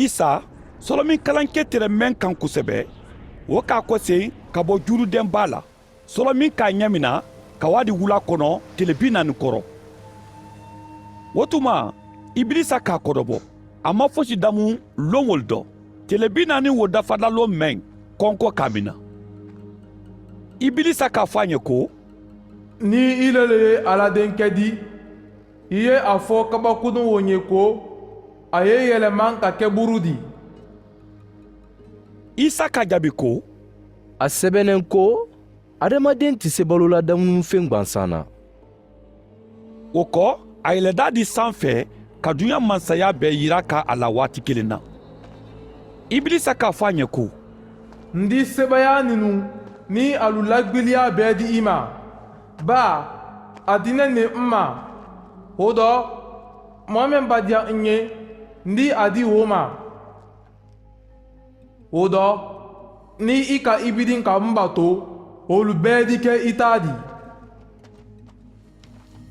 isa solomin kalankɛ tɛrɛ mɛn kan kosɛbɛ o k'a kɔsen ka bɔ jurudenba la solomin k'a ɲɛ mina ka wadi wula kɔnɔ tile 40 kɔrɔ o tuma ibilisa k'a kɔdɔbɔ a ma fosi damu lon wol dɔ tile 40 wo dafala lon mɛn kɔnkɔ k'a mina ibilisa k'a fɔ a ɲɛ ko ni ile le ye ala denkɛ di i ye a fɔ kabakunu wo ye ko a ye yɛlɛman ka kɛ buru di isa ka jaabi ko a sɛbɛnnen ko adamaden tɛ se balola damunufɛn gwansan na o kɔ a yɛlɛda di sanfɛ ka duɲa mansaya bɛɛ yira ka a la waati kelen na ibilisa k'a fɔ a ɲɛ ko n di sebaya ninu ni alu lagwiliya bɛɛ di i ma ba a di ne ni n ma o dɔ mɔgɔ min ba diya n ye n di a di o ma o dɔ ni i ka ibidin ka n bato olu bɛɛ di kɛ i t'a di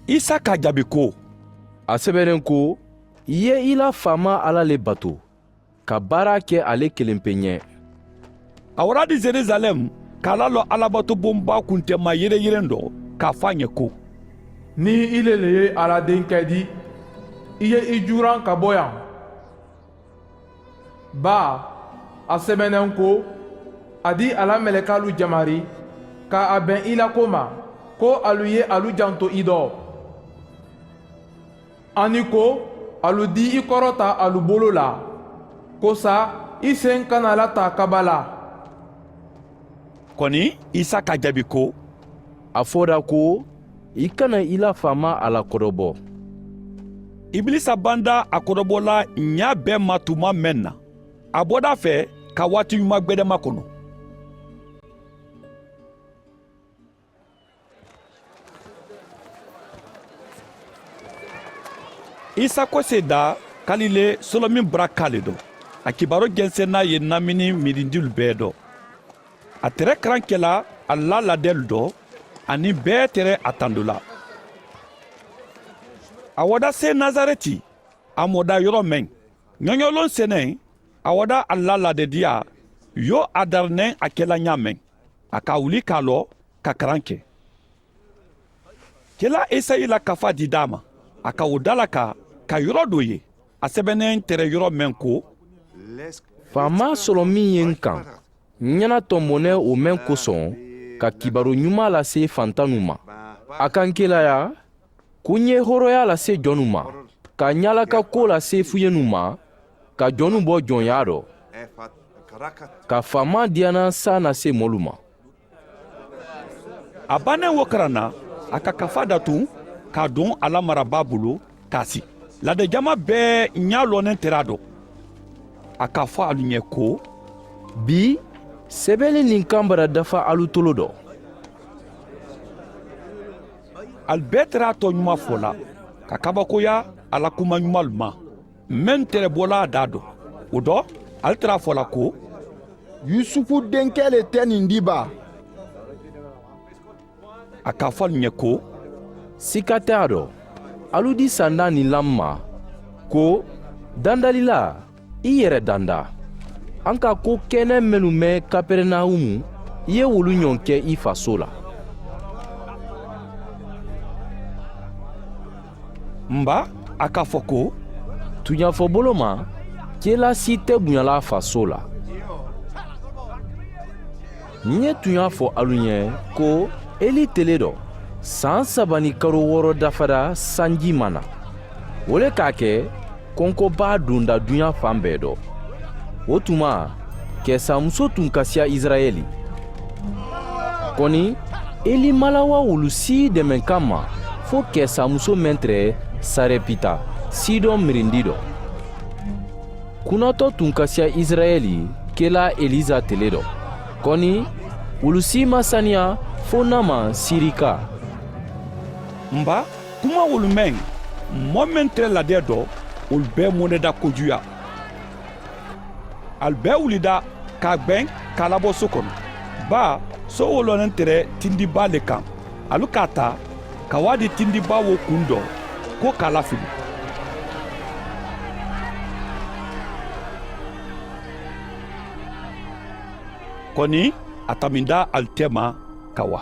isa ka jaabi ko a sɛbɛnnen ko i ye i la faama ala le bato ka baara kɛ ale kelen pe ɲɛ a wara di jerusalem k'a lalɔ alabatobonba kuntɛma yereyeren dɔ k'a fɔ a ɲɛ ko ni ile le ye ala denkɛ di i ye i juran ka bɔ yan ba a sɛbɛnnen ko a di ala mɛlɛkalu jamari ka a bɛn i la ko ma ko alu ye alu janto i dɔ ani ko alu di i kɔrɔta alu bolo la ko sa i sen kana lata kaba la kɔni isa ka jaabi ko a fɔra ko i kana i la faama a la kɔrɔbɔ ibilisa banda a kɔrɔbɔla ɲa bɛɛ ma tuma mɛn na a bɔda fɛ ka waati ɲuman gwɛdɛma kɔnɔ isa kose da kalile solomin bara k'ale dɔ a kibaro jɛnsɛnna ye namini mirindilu bɛɛ dɔ a tɛrɛ karankɛla a la ladɛlu dɔ ani bɛɛ tɛrɛ a tandola a wada se nazareti a mɔda yɔrɔ mɛn ɲɔɲɔlon sɛnɛ a wada a la ladɛdiya yo a darinɛ a kɛla ɲa mɛn a ka wuli k'a lɔ ka karan kɛ kɛla esayi la kafa di d'a ma a ka o da la ka yɔrɔ dɔ ye a sɛbɛnnen tɛrɛ yɔrɔ mɛn ko faama sɔrɔ min ye n kan n ɲɛna tɔnbɔnɛ o mɛn kosɔn ka kibaro ɲuman lase fantanu ma a kan kelaya ko n ye hɔrɔya lase jɔnnu ma ka ɲalaka ko lase fuyenu ma ka jɔnnu bɔ jɔnya rɔ ka faama diyana sa na se mɔlu ma a bannen wo karanna a ka kafa datun k'a don a la maraba bolo k'a si ladajama bɛɛ ɲa lɔnnen tɛrɛ a dɔ a k'a fɔ alu ɲɛ ko bi sɛbɛnni nin kan bara dafa alu tolo dɔ ali bɛɛ tɛrɛ a tɔ ɲuman fɔ la ka kabakoya a la kuma ɲumanlu ma mɛn tɛrɛ bɔla a da dɔ o dɔ ali tɛrɛ a fɔ la ko yusufu denkɛ le tɛ nin di ba a k'a fɔ alu ɲɛ ko sika tɛ a dɔ alu di sanda nin lam ma ko dandalila i yɛrɛ danda an ka ko kɛnɛ minnu mɛn kapɛrɛnawumu i ye wolu ɲɔgɔn kɛ i faso la nba a k'a fɔ ko tuɲafɔbolo ma kela si tɛ bonyala faso la n ye tun y'a fɔ alu ɲɛ ko eli tele dɔ san 3 ni kalo 6 dafara sanji ma na o le k'a kɛ kɔnkɔba donda duɲa fan bɛɛ dɔ o tuma kɛsamuso tun ka siya Israɛli kɔni eli malawa wulu si dɛmɛ kan ma fo kɛsamuso mɛn tɛrɛ sarepita sidɔn mirindi dɔ kunatɔ tun ka siya Israɛli kɛla eliza tele dɔ kɔni wulu si ma saniya fo nama sirika nba kuma wolu mɛn mɔɔ mɛn tɛrɛ ladɛ dɔ olu bɛɛ mɔnɛda kojuya ali bɛɛ wulida k'a gbɛn k'a labɔ so kɔnɔ ba so wolɔnen tɛrɛ tindiba le kan alu k'a ta ka wadi tindiba wo kun dɔ ko k'a lafili kɔni a taminda alu tɛma ka wa